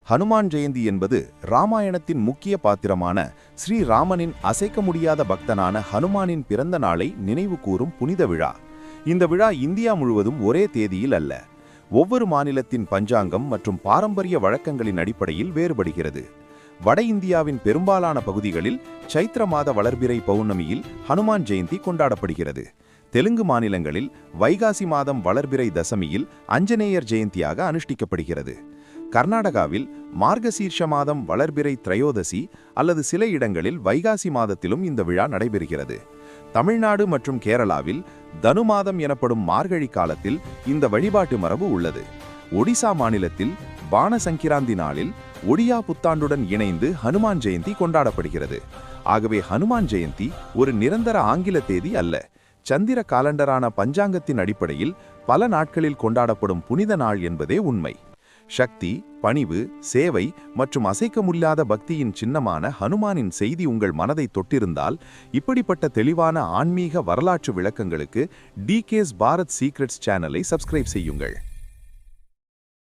ஹனுமான் ஜெயந்தி என்பது ராமாயணத்தின் முக்கிய பாத்திரமான ஸ்ரீராமனின் அசைக்க முடியாத பக்தனான ஹனுமானின் பிறந்த நாளை நினைவு கூறும் புனித விழா. இந்த விழா இந்தியா முழுவதும் ஒரே தேதியில் அல்ல, ஒவ்வொரு மாநிலத்தின் பஞ்சாங்கம் மற்றும் பாரம்பரிய வழக்கங்களின் அடிப்படையில் வேறுபடுகிறது. வட இந்தியாவின் பெரும்பாலான பகுதிகளில் சைத்திர மாத வளர்பிறை பௌர்ணமியில் ஹனுமான் ஜெயந்தி கொண்டாடப்படுகிறது. தெலுங்கு மாநிலங்களில் வைகாசி மாதம் வளர்பிறை தசமியில் அஞ்சனேயர் ஜெயந்தியாக அனுஷ்டிக்கப்படுகிறது. கர்நாடகாவில் மார்கசீர்ஷ மாதம் வளர்பிறை திரையோதசி அல்லது சில இடங்களில் வைகாசி மாதத்திலும் இந்த விழா நடைபெறுகிறது. தமிழ்நாடு மற்றும் கேரளாவில் தனு மாதம் எனப்படும் மார்கழி காலத்தில் இந்த வழிபாட்டு மரபு உள்ளது. ஒடிசா மாநிலத்தில் பான சங்கிராந்தி நாளில் ஒடியா புத்தாண்டுடன் இணைந்து ஹனுமான் ஜெயந்தி கொண்டாடப்படுகிறது. ஆகவே ஹனுமான் ஜெயந்தி ஒரு நிரந்தர ஆங்கில தேதி அல்ல, சந்திர காலண்டரான பஞ்சாங்கத்தின் அடிப்படையில் பல நாட்களில் கொண்டாடப்படும் புனித நாள் என்பதே உண்மை. சக்தி, பணிவு, சேவை மற்றும் அசைக்க முடியாத பக்தியின் சின்னமான ஹனுமானின் செய்தி உங்கள் மனதை தொட்டிருந்தால், இப்படிப்பட்ட தெளிவான ஆன்மீக வரலாற்று விளக்கங்களுக்கு டிகேஸ் பாரத் சீக்ரெட்ஸ் சேனலை சப்ஸ்கிரைப் செய்யுங்கள்.